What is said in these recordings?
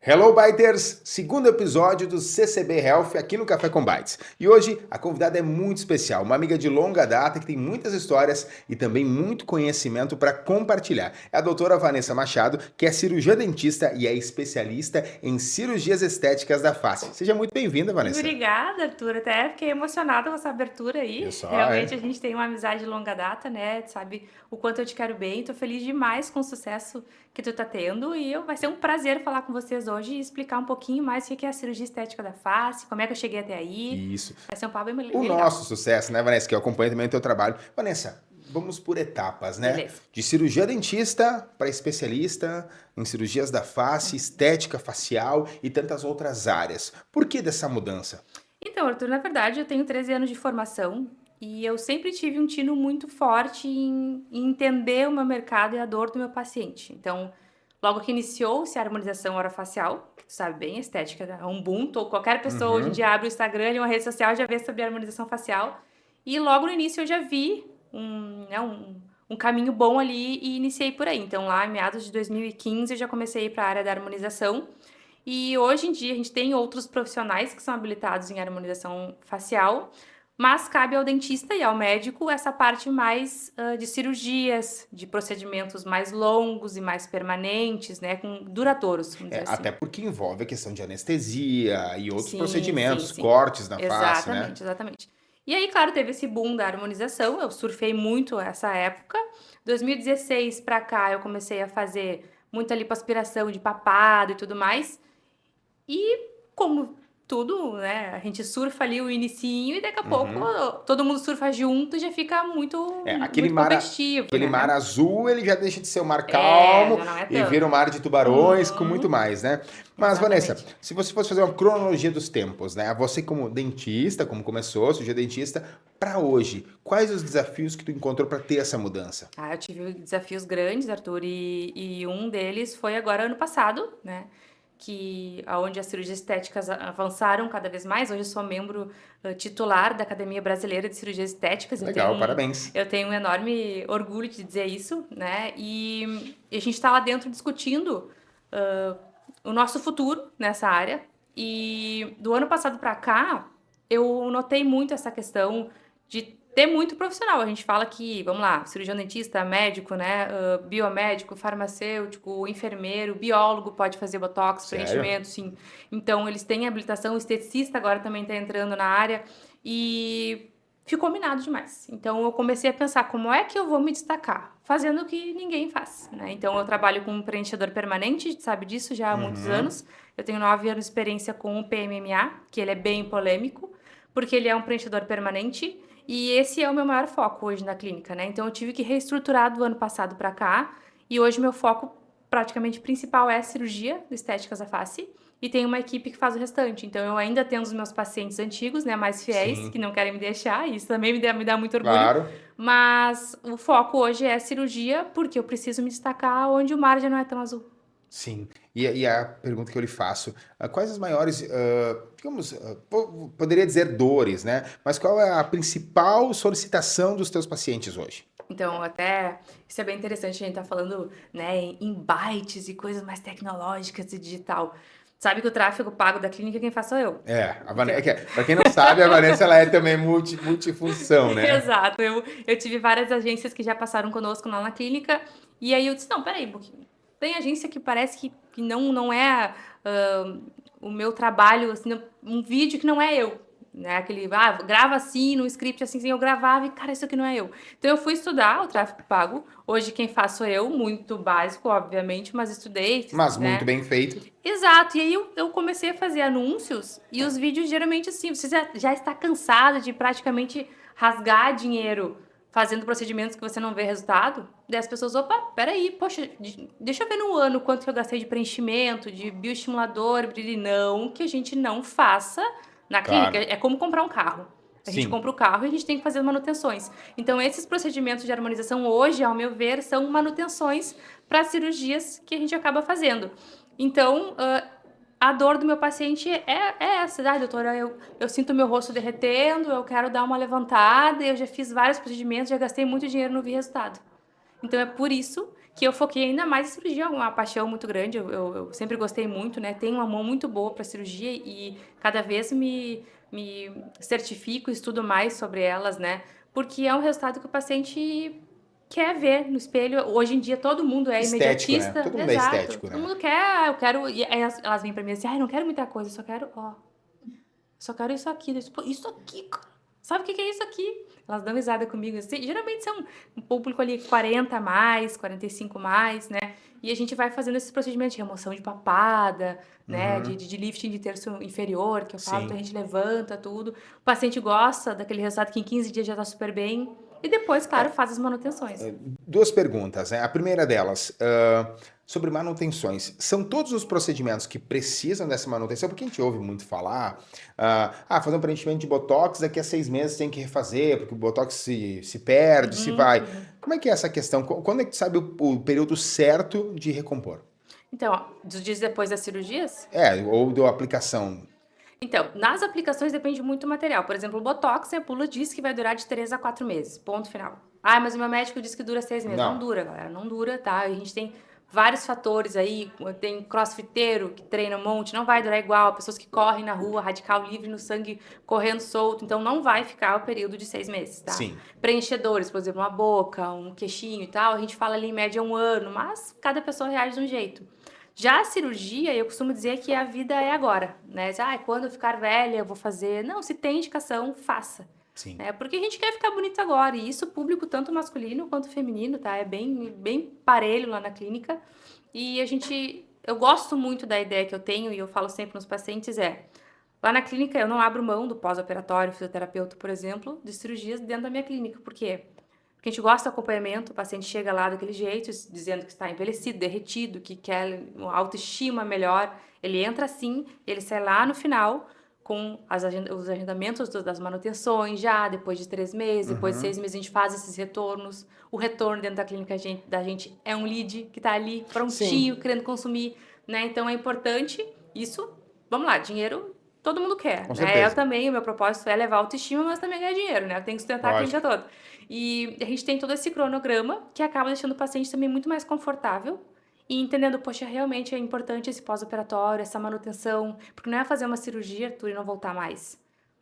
Hello, Biters! Segundo episódio do CCB Health aqui no Café com Bites. E hoje a convidada é muito especial, uma amiga de longa data que tem muitas histórias e também muito conhecimento para compartilhar. É a doutora Vanessa Machado, que é cirurgiã dentista e é especialista em cirurgias estéticas da face. Seja muito bem-vinda, Vanessa. Obrigada, Arthur. Até fiquei emocionada com essa abertura Eu aí. só, Realmente a é? gente tem uma amizade de longa data, né? Tu sabe o quanto eu te quero bem. Tô feliz demais com o sucesso que tu tá tendo e vai ser um prazer falar com vocês hoje e explicar um pouquinho mais o que é a cirurgia estética da face, como é que eu cheguei até aí. Isso. Vai ser um papo bem, O bem legal. nosso sucesso, né, Vanessa, que eu acompanho também o teu trabalho. Vanessa, vamos por etapas, né? Beleza. De cirurgia dentista para especialista em cirurgias da face, estética facial e tantas outras áreas. Por que dessa mudança? Então, Arthur, na verdade, eu tenho 13 anos de formação e eu sempre tive um tino muito forte em entender o meu mercado e a dor do meu paciente. Então, logo que iniciou-se a harmonização orofacial, que tu sabe bem, a estética é um boom, qualquer pessoa hoje em Uhum. dia abre o Instagram e uma rede social já vê sobre a harmonização facial. E logo no início eu já vi um caminho bom ali e iniciei por aí. Então, lá em meados de 2015, eu já comecei a ir para a área da harmonização. E hoje em dia a gente tem outros profissionais que são habilitados em harmonização facial, mas cabe ao dentista e ao médico essa parte mais de cirurgias, de procedimentos mais longos e mais permanentes, né, com duradouros, vamos dizer assim. Até porque envolve a questão de anestesia e outros Sim, sim, procedimentos, sim. cortes na face, né? Exatamente, exatamente. E aí, claro, teve esse boom da harmonização, eu surfei muito essa época. 2016 pra cá eu comecei a fazer muita lipoaspiração de papado e tudo mais. E como tudo, né, a gente surfa ali o inicinho e daqui a pouco Uhum. todo mundo surfa junto e já fica muito Aquele muito mar, competitivo, aquele mar né? azul, ele já deixa de ser um mar É, calmo já não é e vira um tanto. mar de tubarões com muito Uhum, mais, né? Mas, Vanessa, exatamente. se você fosse fazer uma cronologia dos tempos, né? Você como dentista, como começou, cirurgia dentista, para hoje, quais os desafios que tu encontrou para ter essa mudança? Ah, eu tive desafios grandes, Arthur, e um deles foi agora ano passado, né? Que aonde as cirurgias estéticas avançaram cada vez mais. Hoje eu sou membro titular da Academia Brasileira de Cirurgias Estéticas. Legal, parabéns. Eu tenho um enorme orgulho de dizer isso, né? E a gente está lá dentro discutindo o nosso futuro nessa área. E do ano passado para cá, eu notei muito essa questão de ter muito profissional. A gente fala que, vamos lá, cirurgião dentista, médico, né, biomédico, farmacêutico, enfermeiro, biólogo pode fazer botox, Sério? preenchimento, sim. Então, eles têm habilitação, o esteticista agora também está entrando na área e ficou minado demais. Então, eu comecei a pensar como é que eu vou me destacar, fazendo o que ninguém faz, né? Então, eu trabalho com um preenchedor permanente, a gente sabe disso já há muitos Uhum. anos. Eu tenho 9 anos de experiência com o PMMA, que ele é bem polêmico, porque ele é um preenchedor permanente e esse é o meu maior foco hoje na clínica, né? Então eu tive que reestruturar do ano passado para cá e hoje meu foco praticamente principal é a cirurgia de estéticas da face e tem uma equipe que faz o restante. Então eu ainda tenho os meus pacientes antigos, né, mais fiéis, que Sim, não querem me deixar, e isso também me dá muito orgulho. claro. Mas o foco hoje é a cirurgia porque eu preciso me destacar onde o mar já não é tão azul. Sim. E a pergunta que eu lhe faço, quais as maiores, digamos, poderia dizer dores, né? Mas qual é a principal solicitação dos teus pacientes hoje? Então, até isso é bem interessante, a gente tá falando, né, em bytes e coisas mais tecnológicas e digital. Sabe que o tráfego pago da clínica quem faz sou eu. A Então, Vanessa, para quem não sabe, a Vanessa ela é também multifunção, né? exato, eu tive várias agências que já passaram conosco lá na clínica, e aí eu disse, não, peraí um pouquinho. Tem agência que parece que não é o meu trabalho, assim, um vídeo que não é eu. Né? Aquele, grava assim, num script assim, eu gravava e, cara, isso aqui não é eu. Então eu fui estudar o tráfego pago. Hoje quem faz sou eu, muito básico, obviamente, mas estudei, fiz, Mas muito né? bem feito. Exato, e aí eu comecei a fazer anúncios e os vídeos geralmente assim, você já está cansado de praticamente rasgar dinheiro fazendo procedimentos que você não vê resultado, daí as pessoas, opa, peraí, poxa, deixa eu ver no ano quanto que eu gastei de preenchimento, de bioestimulador, não, que a gente não faça na clínica, Claro. é como comprar um carro. A gente Sim. compra o carro e a gente tem que fazer manutenções. Então, esses procedimentos de harmonização hoje, ao meu ver, são manutenções para cirurgias que a gente acaba fazendo. Então, a dor do meu paciente é essa, doutora, eu sinto meu rosto derretendo, eu quero dar uma levantada, eu já fiz vários procedimentos, já gastei muito dinheiro, não vi resultado. Então, é por isso que eu foquei ainda mais em cirurgia, uma paixão muito grande, eu sempre gostei muito, né, tenho uma mão muito boa para cirurgia e cada vez me certifico, estudo mais sobre elas, né, porque é um resultado que o paciente quer ver no espelho. Hoje em dia todo mundo é Estético, né? imediatista, Todo mundo é exato, estético, todo né? mundo quer, "Ah, eu quero", e aí elas vêm para mim assim: "Ai, não quero muita coisa, eu só quero isso aqui", daí eu, tipo, "Isso aqui, cara, sabe o que que é isso aqui?". Elas dão risada comigo, assim, geralmente são um público ali 40 mais, 45 mais, né, e a gente vai fazendo esses procedimentos de remoção de papada, né, Uhum, de lifting de terço inferior, que eu falo, então a sim. gente levanta tudo, o paciente gosta daquele resultado que em 15 dias já tá super bem, e depois, claro, faz as manutenções. Duas perguntas, né? A primeira delas, sobre manutenções. São todos os procedimentos que precisam dessa manutenção? Porque a gente ouve muito falar, fazer um preenchimento de Botox, daqui a 6 meses tem que refazer, porque o Botox se perde, se Uhum, vai. uhum. Como é que é essa questão? Quando é que tu sabe o período certo de recompor? Então, ó, dos dias depois das cirurgias? É, ou da aplicação. Então, nas aplicações depende muito do material. Por exemplo, o Botox, a bula diz que vai durar de 3 a 4 meses. Ponto final. Ah, mas o meu médico disse que dura 6 meses. Não Não. dura, galera. Não dura, tá? A gente tem vários fatores aí. Tem crossfiteiro que treina um monte, não vai durar igual. Pessoas que correm na rua, radical livre no sangue, correndo solto. Então, não vai ficar o período de 6 meses, tá? Sim. Preenchedores, por exemplo, uma boca, um queixinho e tal. A gente fala ali em média 1 ano, mas cada pessoa reage de um jeito. Já a cirurgia, eu costumo dizer que a vida é agora, né? Quando eu ficar velha eu vou fazer. Não, se tem indicação, faça. Sim. Né? Porque a gente quer ficar bonito agora. E isso, público tanto masculino quanto feminino, tá? É bem parelho lá na clínica. E eu gosto muito da ideia que eu tenho e eu falo sempre nos pacientes lá na clínica eu não abro mão do pós-operatório, fisioterapeuta, por exemplo, de cirurgias dentro da minha clínica. Por quê? Porque a gente gosta do acompanhamento, o paciente chega lá daquele jeito, dizendo que está envelhecido, derretido, que quer uma autoestima melhor. Ele entra assim, ele sai lá no final com os agendamentos das manutenções já, depois de 3 meses, depois de Uhum. 6 meses a gente faz esses retornos. O retorno dentro da clínica da gente é um lead que está ali prontinho, Sim. querendo consumir, né? Então é importante isso. Vamos lá, dinheiro todo mundo quer, Com né? Eu certeza. também, o meu propósito é levar a autoestima, mas também ganhar dinheiro, né? Eu tenho que sustentar a clínica Lógico. toda. E a gente tem todo esse cronograma que acaba deixando o paciente também muito mais confortável e entendendo, poxa, realmente é importante esse pós-operatório, essa manutenção, porque não é fazer uma cirurgia, Arthur, e não voltar mais.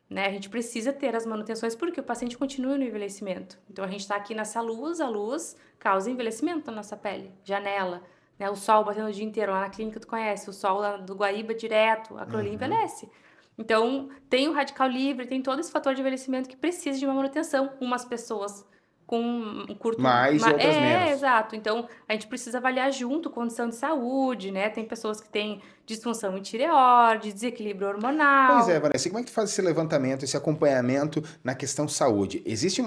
Né? A gente precisa ter as manutenções porque o paciente continua no envelhecimento. Então a gente está aqui nessa luz, a luz causa envelhecimento na nossa pele, janela, né? O sol batendo o dia inteiro lá na clínica, tu conhece, o sol lá do Guaíba direto, aquilo ali Uhum. envelhece. Então, tem o radical livre, tem todo esse fator de envelhecimento que precisa de uma manutenção. Umas pessoas com um curto. Mais e outras menos. Exato. Então, a gente precisa avaliar junto condição de saúde, né? Tem pessoas que têm disfunção em tireoide, desequilíbrio Pois é, hormonal. Vanessa, e como é que tu faz esse levantamento, esse acompanhamento na questão saúde? Existe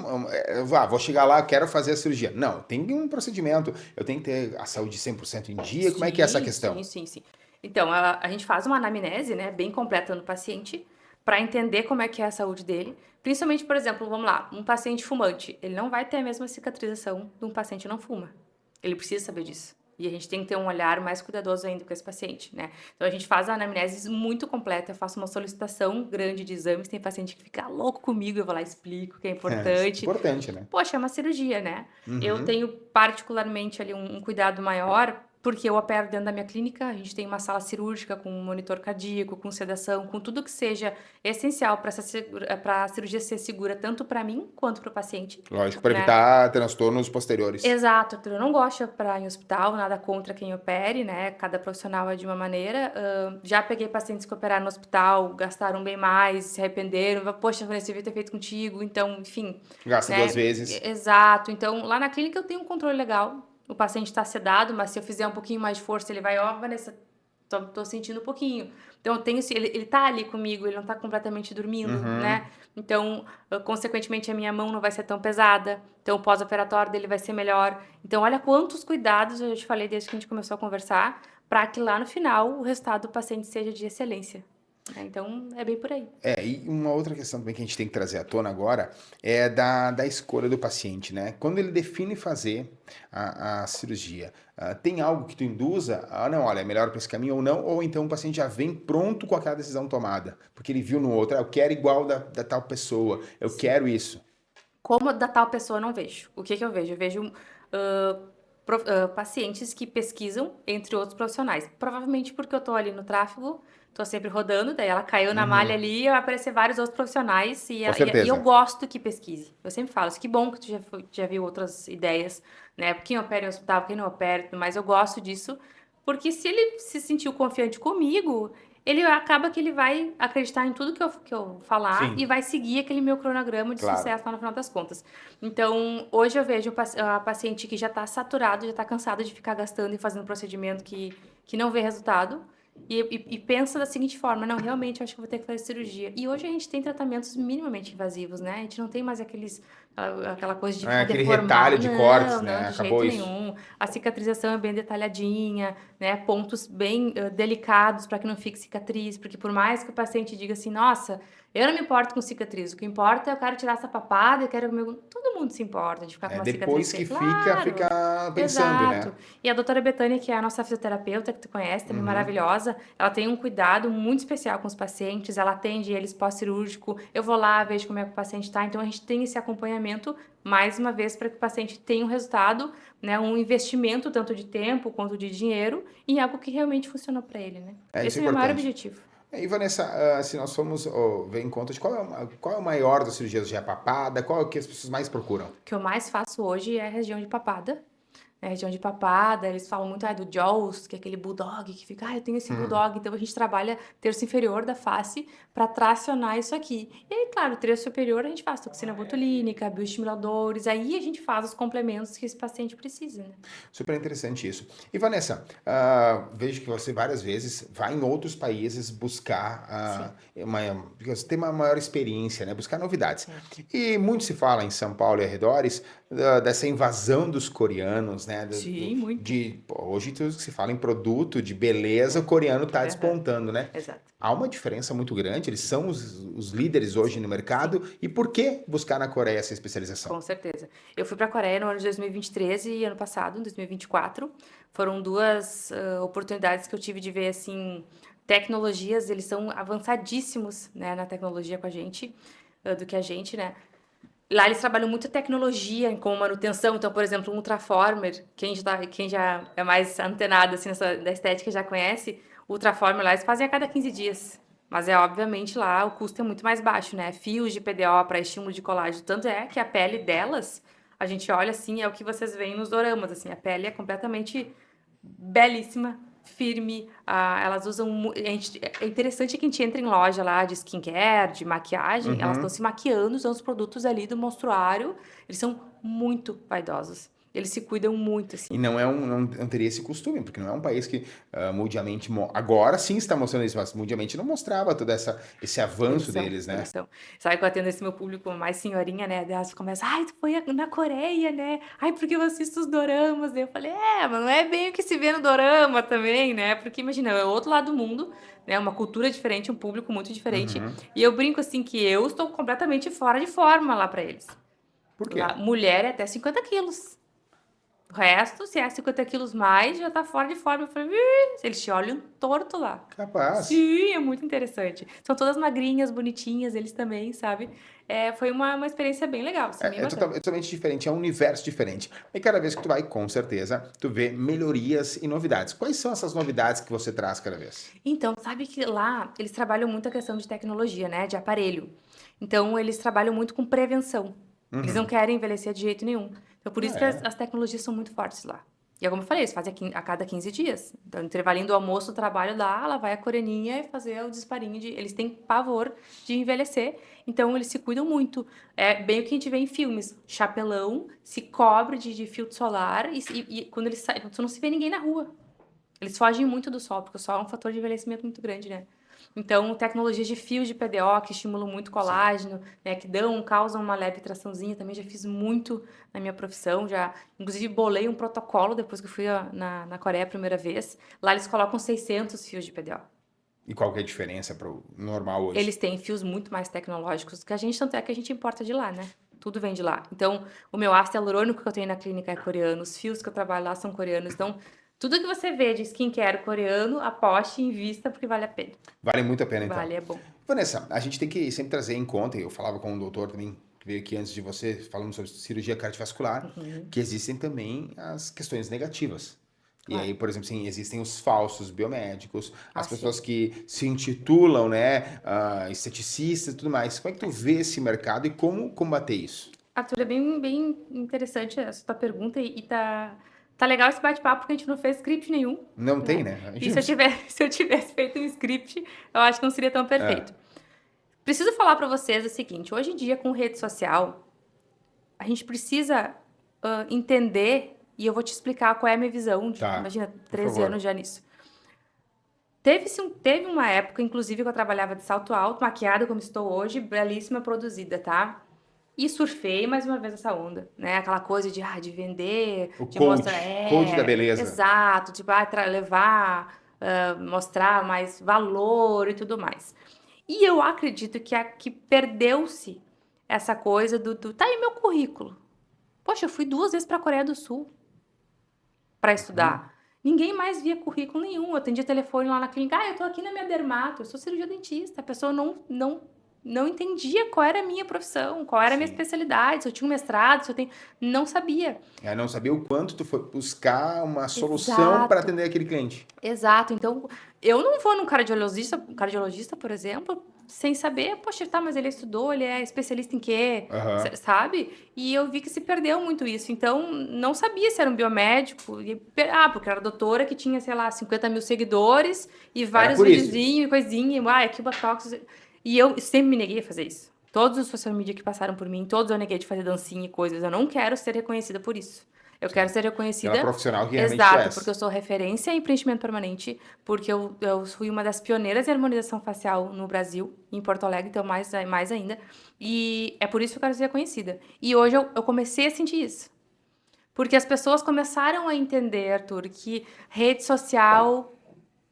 vou chegar lá, quero fazer a cirurgia. Não, tem um procedimento, eu tenho que ter a saúde 100% em dia, como é que é essa Sim, questão? sim, sim, sim. Então, a gente faz uma anamnese, né, bem completa no paciente, para entender como é que é a saúde dele. Principalmente, por exemplo, vamos lá, um paciente fumante, ele não vai ter a mesma cicatrização de um paciente que não fuma. Ele precisa saber disso. E a gente tem que ter um olhar mais cuidadoso ainda com esse paciente, né? Então a gente faz a anamnese muito completa, eu faço uma solicitação grande de exames, tem paciente que fica louco comigo, eu vou lá e explico que é É, isso é importante. importante, né? Poxa, é uma cirurgia, né? Eu Uhum. tenho particularmente ali um cuidado maior, porque eu opero dentro da minha clínica, a gente tem uma sala cirúrgica com um monitor cardíaco, com sedação, com tudo que seja essencial para a cirurgia ser segura, tanto para mim quanto para o paciente, Lógico, para né? evitar transtornos posteriores. Exato, eu não gosto de operar em hospital, nada contra quem opere, né? Cada profissional é de uma maneira. Já peguei pacientes que operaram no hospital, gastaram bem mais, se arrependeram. Poxa, Vanessa, eu devia ter feito contigo. Então, enfim, Gasta duas né? vezes. Exato. Então, lá na clínica eu tenho um controle legal. O paciente está sedado, mas se eu fizer um pouquinho mais de força, ele vai, ó, Vanessa, tô sentindo um pouquinho. Então, eu tenho, ele tá ali comigo, ele não tá completamente dormindo, Uhum. né? Então, consequentemente, a minha mão não vai ser tão pesada. Então, o pós-operatório dele vai ser melhor. Então, olha quantos cuidados eu te falei desde que a gente começou a conversar, para que lá no final o resultado do paciente seja de excelência. Né? Então, é bem por aí. E uma outra questão também que a gente tem que trazer à tona agora é da escolha do paciente, né? Quando ele define fazer a cirurgia, tem algo que tu induza? Não, olha, é melhor para esse caminho ou não? Ou então o paciente já vem pronto com aquela decisão tomada, porque ele viu no outro, eu quero igual da tal pessoa, eu quero isso. Como da tal pessoa eu não vejo. O que que eu vejo? Eu vejo pacientes que pesquisam entre outros profissionais. Provavelmente porque eu tô ali no tráfego, tô sempre rodando, daí ela caiu na malha Uhum. ali, vai aparecer vários outros profissionais Com e eu certeza. gosto que pesquise. Eu sempre falo, que bom que tu já viu outras ideias, né? Quem opera em hospital, quem não opera, mas eu gosto disso, porque se ele se sentiu confiante comigo, ele acaba que ele vai acreditar em tudo que eu falar e Sim, vai seguir aquele meu cronograma de claro. sucesso lá no final das contas. Então, hoje eu vejo a paciente que já está saturado, já está cansada de ficar gastando e fazendo procedimento que não vê resultado. E pensa da seguinte forma, não, realmente eu acho que eu vou ter que fazer cirurgia. E hoje a gente tem tratamentos minimamente invasivos, né? A gente não tem mais aquela coisa de É ficar aquele retalho deformado. de cortes, Não, né? não, de Acabou jeito isso. nenhum. A cicatrização é bem detalhadinha, né? Pontos bem delicados para que não fique cicatriz, porque por mais que o paciente diga assim, nossa, eu não me importo com cicatriz, o que importa é eu quero tirar essa papada, eu quero comer. Todo mundo se importa de ficar com É, uma cicatriz depois feia. que fica, Claro, fica pensando, né? exato. E a doutora Betânia, que é a nossa fisioterapeuta, que tu conhece, também Uhum. maravilhosa, ela tem um cuidado muito especial com os pacientes, ela atende eles pós-cirúrgico, eu vou lá, vejo como é que o paciente está, então a gente tem esse acompanhamento, mais uma vez, para que o paciente tenha um resultado, né, um investimento tanto de tempo quanto de dinheiro, em algo que realmente funcionou para ele, né? É, isso é Esse é o meu maior importante. objetivo. E Vanessa, se nós formos ver em conta de qual é o maior das cirurgias de papada, qual é o que as pessoas mais procuram? O que eu mais faço hoje é a região de papada. É, região de papada, eles falam muito do Jaws, que é aquele bulldog que fica, eu tenho esse Hum. bulldog, então a gente trabalha terço inferior da face para tracionar isso aqui. E aí, claro, terço superior a gente faz toxina botulínica, bioestimuladores, aí a gente faz os complementos que esse paciente precisa, né? Super interessante isso. E Vanessa, vejo que você várias vezes vai em outros países buscar Sim, porque você tem uma maior experiência, né? Buscar novidades. certo. E muito se fala em São Paulo e arredores dessa invasão dos coreanos, né? Sim, muito. Hoje tudo que se fala em produto de beleza, o coreano está Aham, despontando, né? exato. Há uma diferença muito grande, eles são os líderes hoje no Sim. mercado. E por que buscar na Coreia essa especialização? Com certeza. Eu fui para a Coreia no ano de 2023 e ano passado, em 2024. Foram duas oportunidades que eu tive de ver, assim, tecnologias, eles são avançadíssimos, né, na tecnologia com a gente, do que a gente, né? Lá eles trabalham muito tecnologia com manutenção, então, por exemplo, um Ultraformer, quem já é mais antenado, assim, da estética já conhece, o Ultraformer lá eles fazem a cada 15 dias. Mas é obviamente lá o custo é muito mais baixo, né? Fios de PDO para estímulo de colágeno. Tanto é que a pele delas, a gente olha assim, é o que vocês veem nos doramas, assim, a pele é completamente belíssima, firme. Elas usam. É interessante que a gente entra em loja lá de skincare, de maquiagem, elas estão Uhum. se maquiando, usando os produtos ali do monstruário. Eles são muito vaidosos. Eles se cuidam muito, E assim. não teria esse costume, porque não é um país que mundialmente. Agora sim está mostrando isso, mas mundialmente não mostrava todo esse Eles avanço são, deles, eles né? são. Sabe que eu atendo esse meu público mais senhorinha, né? Daí elas começam, tu foi na Coreia, né? Porque eu assisto os doramas. Daí eu falei, mas não é bem o que se vê no dorama também, né? Porque imagina, é outro lado do mundo, né? Uma cultura diferente, um público muito diferente. Uhum. E eu brinco assim que eu estou completamente fora de forma lá pra eles. Por quê? Lá, mulher é até 50 quilos. O resto, se é 50 quilos mais, já tá fora de forma. Eu falei, eles te olham torto lá. Capaz. Sim, é muito interessante. São todas magrinhas, bonitinhas, eles também, sabe? Foi uma experiência bem legal, assim, bem bacana. É totalmente diferente, é um universo diferente. E cada vez que tu vai, com certeza, tu vê melhorias e novidades. Quais são essas novidades que você traz cada vez? Então, sabe que lá eles trabalham muito a questão de tecnologia, né? De aparelho. Então, eles trabalham muito com prevenção. Eles não Uhum. querem envelhecer de jeito nenhum. Então, por isso Ah, que as, é? as tecnologias são muito fortes lá. E é como eu falei, eles fazem a cada 15 dias. Então, no intervalinho do almoço, o trabalho lá, ela vai a coreaninha e fazer o disparinho de. Eles têm pavor de envelhecer, então eles se cuidam muito. É bem o que a gente vê em filmes: chapelão, se cobre de filtro solar e quando eles saem, tu não se vê ninguém na rua. Eles fogem muito do sol, porque o sol é um fator de envelhecimento muito grande, né? Então, tecnologias de fios de PDO que estimulam muito Sim. colágeno, né, que causam uma leve traçãozinha, também já fiz muito na minha profissão, já, inclusive bolei um protocolo depois que eu fui na Coreia a primeira vez. Lá eles colocam 600 fios de PDO. E qual que é a diferença para o normal hoje? Eles têm fios muito mais tecnológicos que a gente, tanto é que a gente importa de lá, né? Tudo vem de lá. Então, o meu ácido hialurônico que eu tenho na clínica é coreano, os fios que eu trabalho lá são coreanos. Então, tudo que você vê de skincare coreano, aposte e invista porque vale a pena. Vale muito a pena, então. Vale, é bom. Vanessa, a gente tem que sempre trazer em conta, e eu falava com um doutor também, veio aqui antes de você, falando sobre cirurgia cardiovascular, Uhum, que existem também as questões negativas. E claro. aí, por exemplo, sim, existem os falsos biomédicos, as Ah, sim. pessoas que se intitulam, né, esteticistas e tudo mais. Como é que tu vê esse mercado e como combater isso? Arthur, é bem interessante essa tua pergunta e tá legal esse bate-papo porque a gente não fez script nenhum, Não tem, né? né? E se eu se eu tivesse feito um script, eu acho que não seria tão É, perfeito. Preciso falar para vocês o seguinte: hoje em dia, com rede social, a gente precisa entender, e eu vou te explicar qual é a minha visão de, tá, imagina, por 13 anos favor. já nisso. Teve uma época, inclusive, que eu trabalhava de salto alto, maquiada como estou hoje, belíssima, produzida, tá? E surfei mais uma vez essa onda, né? Aquela coisa de vender, O de mostrar, coach da beleza. exato, tipo, levar, mostrar mais valor e tudo mais. E eu acredito que perdeu-se essa coisa tá aí meu currículo. Poxa, eu fui 2 vezes para a Coreia do Sul para Uhum. estudar. Ninguém mais via currículo nenhum. Eu atendia telefone lá na clínica. Eu tô aqui na minha dermato, eu sou cirurgia dentista. A pessoa não entendia qual era a minha profissão, qual era a minha Sim. especialidade, se eu tinha um mestrado, se eu tenho. Não sabia. Eu não sabia o quanto tu foi buscar uma solução para Exato. atender aquele cliente. Exato. Então, eu não vou num cardiologista, por exemplo, sem saber, poxa, tá, mas ele estudou, ele é especialista em quê? Aham. Sabe? E eu vi que se perdeu muito isso. Então, não sabia se era um biomédico. Porque era doutora que tinha, sei lá, 50 mil seguidores e Era vários por isso. videozinhos e coisinha. Aqui o Botox. E eu sempre me neguei a fazer isso. Todos os social media que passaram por mim, todos eu neguei de fazer dancinha e coisas. Eu não quero ser reconhecida por isso. Eu quero Sim. ser Pela reconhecida. profissional que realmente tu Exato, porque és. eu sou referência em preenchimento permanente, porque eu fui uma das pioneiras em harmonização facial no Brasil, em Porto Alegre, então mais ainda. E é por isso que eu quero ser reconhecida. E hoje eu comecei a sentir isso. Porque as pessoas começaram a entender, Arthur, que rede social.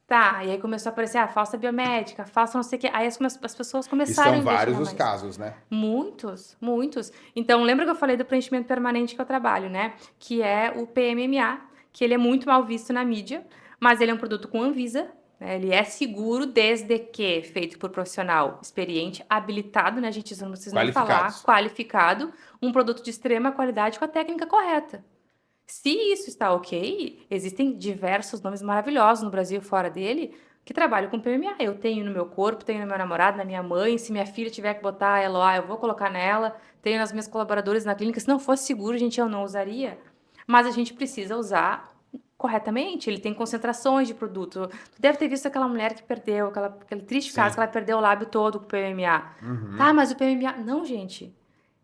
Tá, e aí começou a aparecer, falsa biomédica, falsa não sei o quê. Aí as pessoas E começaram a são vários investigar os mais. casos, né? Muitos, muitos. Então, lembra que eu falei do preenchimento permanente que eu trabalho, né? Que é o PMMA, que ele é muito mal visto na mídia, mas ele é um produto com Anvisa, né? Ele é seguro desde que feito por profissional experiente, habilitado, né? A gente não precisa nem falar, Qualificados. qualificado, um produto de extrema qualidade com a técnica correta. Se isso está ok, existem diversos nomes maravilhosos no Brasil e fora dele que trabalham com PMA. Eu tenho no meu corpo, tenho no meu namorado, na minha mãe. Se minha filha tiver que botar ela lá, eu vou colocar nela. Tenho nas minhas colaboradoras na clínica. Se não fosse seguro, gente, eu não usaria. Mas a gente precisa usar corretamente. Ele tem concentrações de produto. Tu deve ter visto aquela mulher que perdeu, aquele triste caso que Sim. ela perdeu o lábio todo com o PMA. Tá, Uhum. mas o PMA. Não, gente.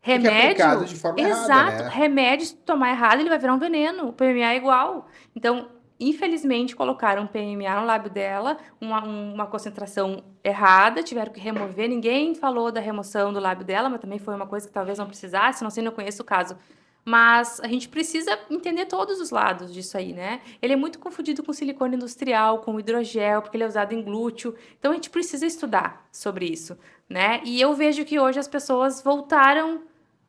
Porque é aplicado Remédio, de forma errada, exato. né? Remédio, se tu tomar errado, ele vai virar um veneno. O PMA é igual. Então, infelizmente, colocaram PMA no lábio dela, uma concentração errada, tiveram que remover. Ninguém falou da remoção do lábio dela, mas também foi uma coisa que talvez não precisasse, não sei, não conheço o caso. Mas a gente precisa entender todos os lados disso aí, né? Ele é muito confundido com silicone industrial, com hidrogel, porque ele é usado em glúteo. Então a gente precisa estudar sobre isso, né? E eu vejo que hoje as pessoas voltaram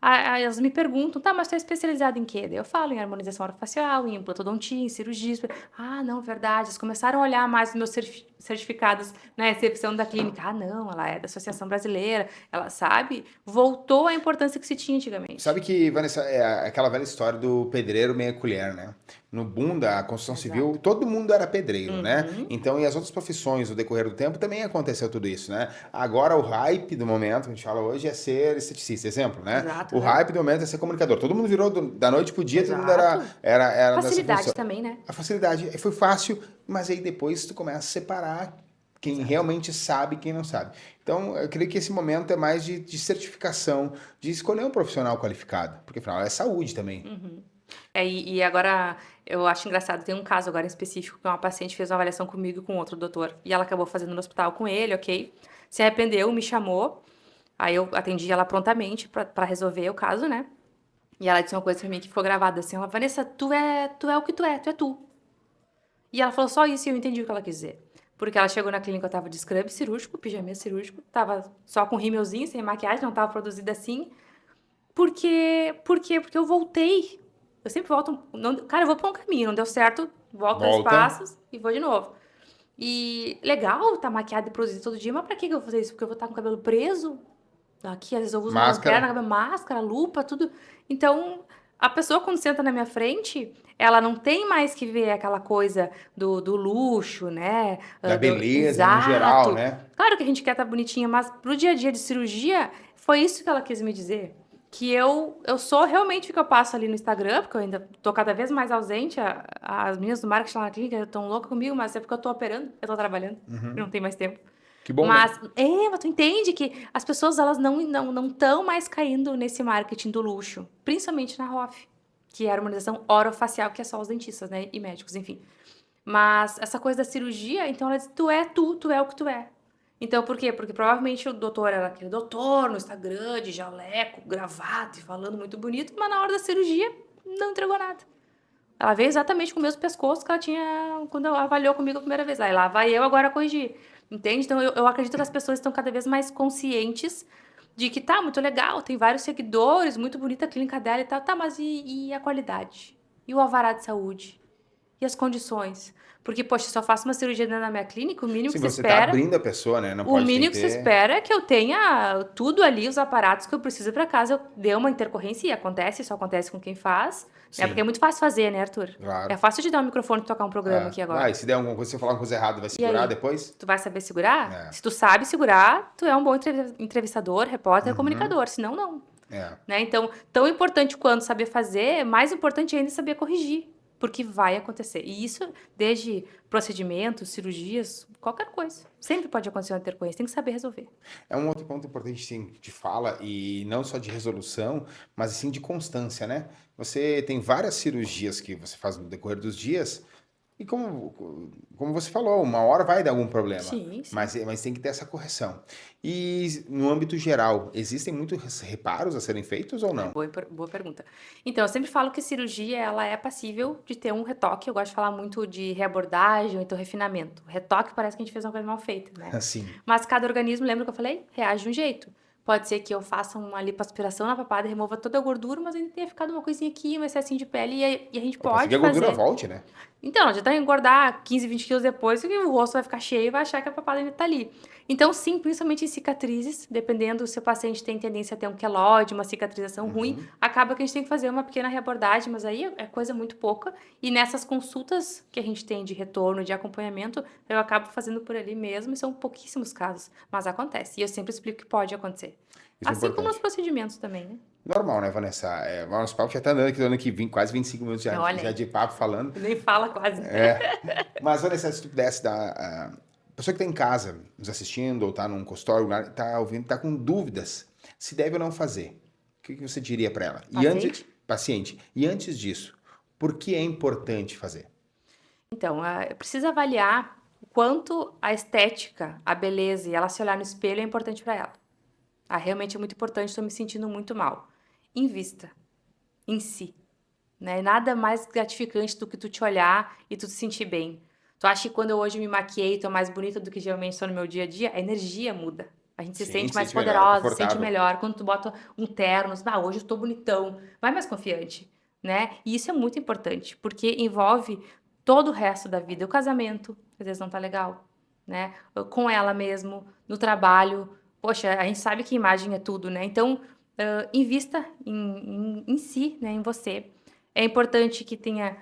elas me perguntam, tá, mas tu é especializada em quê? Daí eu falo em harmonização orofacial, em implantodontia, em cirurgia. Ah, não, verdade. Eles começaram a olhar mais os meus certificados na recepção da clínica. Ah, não, ela é da Associação Brasileira. Ela sabe. Voltou à importância que se tinha antigamente. Sabe que, Vanessa, é aquela velha história do pedreiro meia colher, né? No boom da construção civil, Exato. todo mundo era pedreiro, né? Uhum. Então, e as outras profissões, no decorrer do tempo, também aconteceu tudo isso, né? Agora, o hype do momento, que a gente fala hoje, é ser esteticista, exemplo, né? Exato, O aham. hype do momento é ser comunicador. Todo mundo virou da noite pro dia, todo mundo Exato. era nessa Facilidade função. também, né? A facilidade foi fácil, mas aí depois tu começa a separar quem Exato. realmente sabe e quem não sabe. Então, eu creio que esse momento é mais de certificação, de escolher um profissional qualificado, porque afinal é saúde também. Uhum. E agora, eu acho engraçado, tem um caso agora em específico, que uma paciente fez uma avaliação comigo e com outro doutor, e ela acabou fazendo no hospital com ele, ok? Se arrependeu, me chamou, aí eu atendi ela prontamente pra resolver o caso, né? E ela disse uma coisa pra mim que ficou gravada assim, ela, Vanessa, tu é o que tu é tu. E ela falou só isso e eu entendi o que ela quis dizer. Porque ela chegou na clínica, eu tava de scrub cirúrgico, pijama cirúrgico, tava só com rímelzinho, sem maquiagem, não tava produzida assim. Por quê? Porque eu voltei. Eu sempre volto. Cara, eu vou pra um caminho, não deu certo, volto 2 passos e vou de novo. E legal tá maquiada e produzida todo dia, mas pra que eu vou fazer isso? Porque eu vou estar com o cabelo preso? Aqui, às vezes eu uso uma Máscara. lanterna, máscara, lupa, tudo. Então, a pessoa quando senta na minha frente, ela não tem mais que ver aquela coisa do luxo, né? Da beleza no geral, Exato. né? Claro que a gente quer estar bonitinha, mas pro dia a dia de cirurgia, foi isso que ela quis me dizer. Que eu sou realmente o que eu passo ali no Instagram, porque eu ainda tô cada vez mais ausente. As meninas do marketing lá na clínica estão loucas comigo, mas é porque eu tô operando, eu tô trabalhando, eu não tenho mais tempo. Que bom, né? Mas tu entende que as pessoas elas não estão mais caindo nesse marketing do luxo, principalmente na ROF, que é a harmonização orofacial, que é só os dentistas, né, e médicos, enfim. Mas essa coisa da cirurgia, então ela diz, tu é o que tu é. Então, por quê? Porque provavelmente o doutor era aquele doutor no Instagram, de jaleco, gravata e falando muito bonito, mas na hora da cirurgia não entregou nada. Ela veio exatamente com o mesmo pescoço que ela tinha quando ela avaliou comigo a primeira vez. Aí lá vai eu agora corrigir. Entende? Então eu acredito que as pessoas estão cada vez mais conscientes de que tá muito legal, tem vários seguidores, muito bonita a clínica dela e tal. Tá, mas e a qualidade? E o alvará de saúde? E as condições? Porque, poxa, se eu faço uma cirurgia dentro da minha clínica, o mínimo Se que se você tá espera. abrindo a pessoa, né? Não O pode ter que mínimo que se ter. espera é que eu tenha tudo ali, os aparatos que eu preciso para caso eu dê uma intercorrência, e acontece, isso acontece com quem faz, né? Porque Sim, é muito fácil fazer, né, Arthur? É claro. fácil de dar um microfone e tocar um programa É. aqui agora. Vai, se der alguma coisa, se eu falar uma coisa errada, vai E segurar aí? depois? Tu vai saber segurar? É. Se tu sabe segurar, tu é um bom entrevistador, repórter, Uhum. comunicador. Senão, não. É. Né? Então, tão importante quanto saber fazer, mais importante ainda é saber corrigir. Porque vai acontecer. E isso, desde procedimentos, cirurgias, qualquer coisa. Sempre pode acontecer uma intercorrência, tem que saber resolver. É um outro ponto importante, sim, de fala, e não só de resolução, mas sim de constância, né? Você tem várias cirurgias que você faz no decorrer dos dias, e como você falou, uma hora vai dar algum problema, Sim, sim. mas tem que ter essa correção. E no âmbito geral, existem muitos reparos a serem feitos ou Ah, não? boa pergunta. Então, eu sempre falo que a cirurgia ela é passível de ter um retoque. Eu gosto de falar muito de reabordagem ou então refinamento. Retoque parece que a gente fez uma coisa mal feita, né? Assim, Mas cada organismo, lembra que eu falei? Reage de um jeito. Pode ser que eu faça uma lipoaspiração na papada e remova toda a gordura, mas ainda tenha ficado uma coisinha aqui, um excessinho de pele, e a gente pode ser que pode a gordura fazer. volte, né? Então, não adianta engordar 15, 20 quilos depois, que o rosto vai ficar cheio e vai achar que a papada ainda tá ali. Então, sim, principalmente em cicatrizes, dependendo se o paciente tem tendência a ter um queloide, uma cicatrização ruim, Uhum. acaba que a gente tem que fazer uma pequena reabordagem, mas aí é coisa muito pouca. E nessas consultas que a gente tem de retorno, de acompanhamento, eu acabo fazendo por ali mesmo, e são pouquíssimos casos, mas acontece. E eu sempre explico que pode acontecer. Isso é Assim como nos importante. procedimentos também, né? Normal, né, Vanessa? O nosso papo já tá andando aqui, dando aqui quase 25 minutos Olha já aí, de papo falando. nem fala quase. Mas, Vanessa, se tu pudesse dar. A pessoa que está em casa nos assistindo, ou está num consultório, está ouvindo, está com dúvidas se deve ou não fazer, o que você diria para ela? E antes, Paciente? paciente, e antes disso, por que é importante fazer? Então, precisa avaliar o quanto a estética, a beleza e ela se olhar no espelho é importante para ela. Ah, realmente é muito importante, estou me sentindo muito mal. Invista em si, né? Nada mais gratificante do que tu te olhar e tu te sentir bem. Tu acha que quando eu hoje me maquiei, tô mais bonita do que geralmente sou no meu dia a dia? A energia muda. A gente se Sim, sente se mais sente melhor, poderosa, se sente confortável. melhor. Quando tu bota um terno, hoje eu tô bonitão. Vai mais confiante, né? E isso é muito importante, porque envolve todo o resto da vida. O casamento, às vezes não tá legal, né? Com ela mesmo, no trabalho. Poxa, a gente sabe que imagem é tudo, né? Então, invista em si, né? Em você. É importante que tenha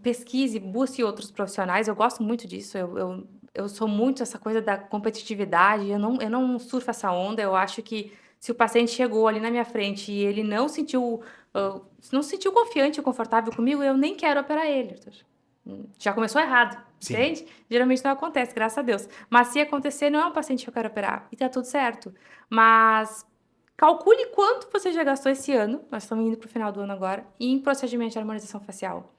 pesquise, busque outros profissionais. Eu gosto muito disso. Eu sou muito essa coisa da competitividade. Eu não surfo essa onda. Eu acho que se o paciente chegou ali na minha frente e ele não se sentiu confiante ou confortável comigo, eu nem quero operar ele, Arthur. Já começou errado, Sim. entende? Geralmente não acontece, graças a Deus. Mas se acontecer, não é um paciente que eu quero operar. E tá tudo certo. Mas calcule quanto você já gastou esse ano, nós estamos indo para o final do ano agora, em procedimento de harmonização facial.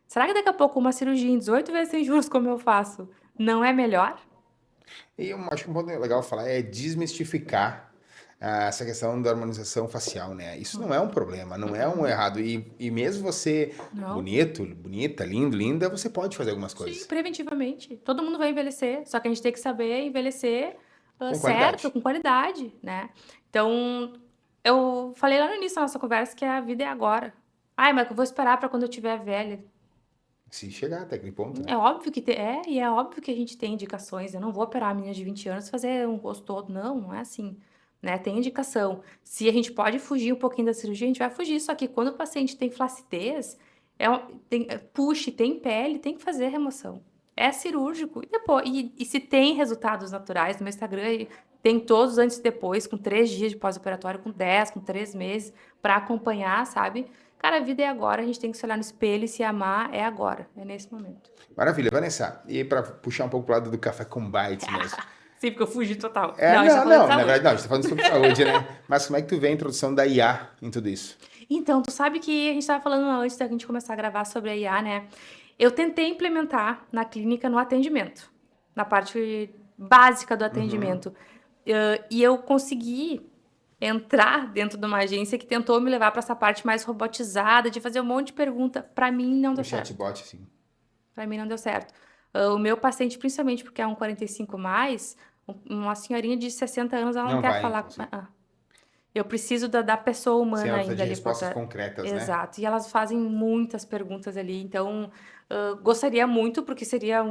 Será que daqui a pouco uma cirurgia em 18 vezes sem juros, como eu faço, não é melhor? E eu acho que um ponto legal falar é desmistificar essa questão da harmonização facial, né? Isso não é um problema, não é um Uhum. errado. E mesmo você Não. bonito, bonita, lindo, linda, você pode fazer algumas Sim, coisas preventivamente. Todo mundo vai envelhecer, só que a gente tem que saber envelhecer com certo, qualidade. com qualidade, né? Então, eu falei lá no início da nossa conversa que a vida é agora. Ai, mas eu vou esperar para quando eu tiver velha. Se chegar até aquele ponto, né? É óbvio que é óbvio que a gente tem indicações. Eu não vou operar a menina de 20 anos e fazer um rosto todo. Não, não é assim. né? Tem indicação. Se a gente pode fugir um pouquinho da cirurgia, a gente vai fugir. Só que quando o paciente tem flacidez, puxa, tem pele, tem que fazer a remoção. É cirúrgico. E, depois, e se tem resultados naturais no meu Instagram, tem todos antes e depois, com 3 dias de pós-operatório, com 10, com 3 meses, para acompanhar, sabe? Cara, a vida é agora, a gente tem que se olhar no espelho e se amar, é agora, é nesse momento. Maravilha, Vanessa. E para puxar um pouco pro lado do Café com Bites mesmo. Sim, porque eu fugi total. Não, na verdade não, a gente tá falando sobre saúde, né? Mas como é que tu vê a introdução da IA em tudo isso? Então, tu sabe que a gente estava falando antes da gente começar a gravar sobre a IA, né? Eu tentei implementar na clínica no atendimento, na parte básica do atendimento. E eu consegui entrar dentro de uma agência que tentou me levar para essa parte mais robotizada, de fazer um monte de pergunta. Para mim, não deu certo. Chatbot, assim. Para mim, não deu certo. O meu paciente, principalmente porque é um 45 mais, uma senhorinha de 60 anos, ela não quer falar com... Eu preciso da pessoa humana ainda de ali. respostas concretas, né? Exato. E elas fazem muitas perguntas ali. Então, gostaria muito, porque seria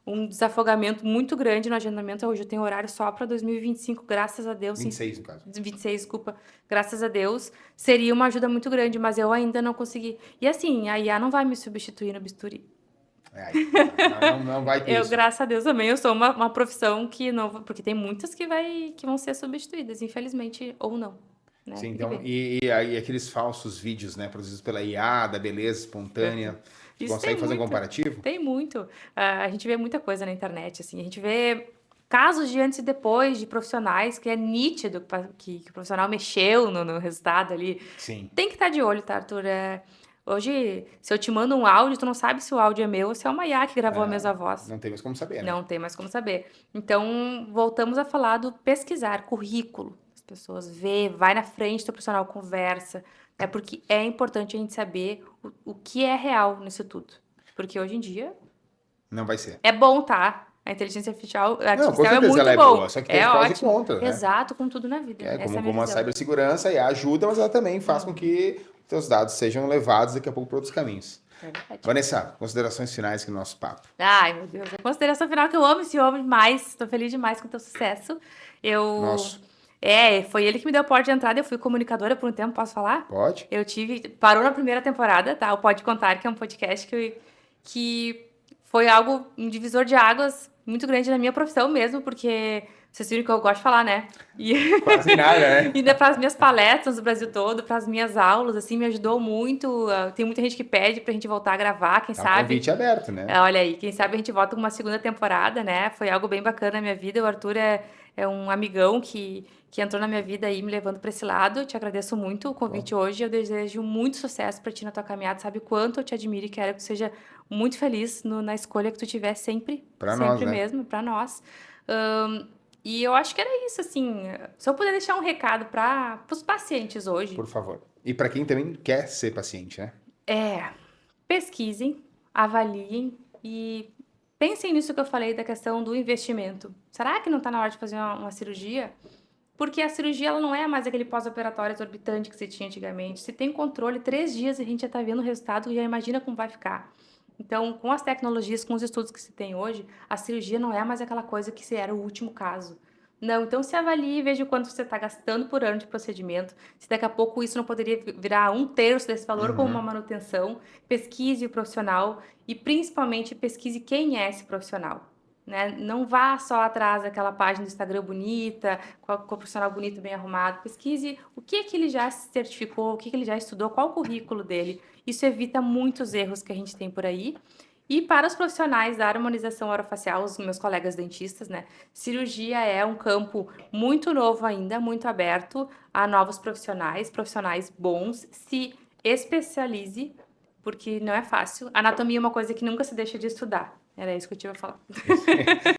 um desafogamento muito grande no agendamento. Hoje eu tenho horário só para 2025, graças a Deus. 26, no caso. 26, desculpa. Graças a Deus. Seria uma ajuda muito grande, mas eu ainda não consegui. E assim, a IA não vai me substituir no bisturi. Não vai ter isso. Graças a Deus também, eu sou uma profissão que não... Porque tem muitas que vão ser substituídas, infelizmente, ou não. Né? Sim, então, e aqueles falsos vídeos, né, produzidos pela IA, da beleza espontânea, tu consegue fazer um comparativo? Tem muito. A gente vê muita coisa na internet, assim, a gente vê casos de antes e depois de profissionais que é nítido que o profissional mexeu no resultado ali. Sim. Tem que estar de olho, tá, Arthur? Hoje, se eu te mando um áudio, tu não sabe se o áudio é meu ou se é uma IA que gravou a mesma voz. Não tem mais como saber, né? Não tem mais como saber. Então, voltamos a falar do pesquisar, currículo. As pessoas vê, vai na frente do profissional, conversa. É porque é importante a gente saber o que é real nisso tudo. Porque hoje em dia... Não vai ser. É bom, tá? A inteligência artificial não, com certeza é muito ela é bom. boa, só que tem prós e contras, né? Exato, com tudo na vida. Como a cibersegurança, a IA ajuda, mas ela também faz com que teus dados sejam levados daqui a pouco para outros caminhos. Vanessa, considerações finais aqui no nosso papo. Ai, meu Deus. A consideração final que eu amo esse homem demais. Estou feliz demais com o teu sucesso. Nosso. Foi ele que me deu a porta de entrada. Eu fui comunicadora por um tempo, posso falar? Pode. Parou na primeira temporada, tá? O Pode Contar, que é um podcast que foi um divisor de águas muito grande na minha profissão mesmo, porque... Vocês viram que eu gosto de falar, né? Quase nada, né? Ainda para as minhas palestras no Brasil todo, para as minhas aulas, assim, me ajudou muito. Tem muita gente que pede pra gente voltar a gravar, quem sabe. Um convite aberto, né? Olha aí, quem sabe a gente volta com uma segunda temporada, né? Foi algo bem bacana na minha vida. O Arthur é um amigão que entrou na minha vida aí, me levando para esse lado. Te agradeço muito o convite hoje. Eu desejo muito sucesso para ti na tua caminhada. Sabe quanto eu te admiro e quero que tu seja muito feliz na escolha que tu tiver sempre. Pra sempre nós, né? mesmo, para nós. E eu acho que era isso, assim. Se eu puder deixar um recado para os pacientes hoje. Por favor. E para quem também quer ser paciente, né? Pesquisem, avaliem e pensem nisso que eu falei da questão do investimento. Será que não está na hora de fazer uma cirurgia? Porque a cirurgia ela não é mais aquele pós-operatório exorbitante que você tinha antigamente. Se tem controle, 3 dias a gente já está vendo o resultado e já imagina como vai ficar. Então, com as tecnologias, com os estudos que se tem hoje, a cirurgia não é mais aquela coisa que era o último caso. Não, então se avalie e veja quanto você está gastando por ano de procedimento. Se daqui a pouco isso não poderia virar 1/3 desse valor como uma manutenção. Pesquise o profissional e, principalmente, pesquise quem é esse profissional. Né? Não vá só atrás daquela página do Instagram bonita, com o profissional bonito, bem arrumado. Pesquise o que ele já se certificou, o que ele já estudou, qual o currículo dele. Isso evita muitos erros que a gente tem por aí. E para os profissionais da harmonização orofacial, os meus colegas dentistas, né? Cirurgia é um campo muito novo ainda, muito aberto a novos profissionais bons. Se especialize, porque não é fácil. Anatomia é uma coisa que nunca se deixa de estudar. Era isso que eu tinha a falar.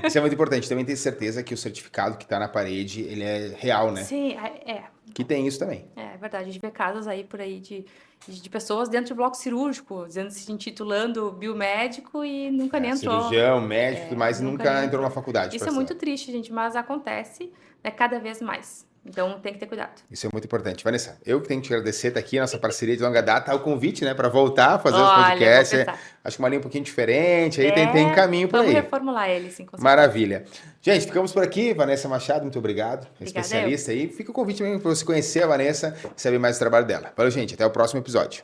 Isso é muito importante. Também ter certeza que o certificado que está na parede, ele é real, né? Sim, Que tem isso também. É verdade. A gente vê casos aí por aí de pessoas dentro de bloco cirúrgico, se intitulando biomédico e nunca nem entrou. Cirurgião, médico, mas nunca entrou numa faculdade. Isso é muito triste, gente, mas acontece, né, cada vez mais. Então tem que ter cuidado. Isso é muito importante. Vanessa, eu que tenho que te agradecer, tá aqui, nossa parceria de longa data, o convite, né, para voltar a fazer os Olha, vou podcasts. pensar. Acho que uma linha um pouquinho diferente, aí tem caminho por Vamos aí. reformular ele, sim, com certeza. Maravilha. Gente, ficamos por aqui. Vanessa Machado, muito obrigado. Obrigada, Especialista aí. Fica o convite mesmo para você conhecer a Vanessa e saber mais do trabalho dela. Valeu, gente. Até o próximo episódio.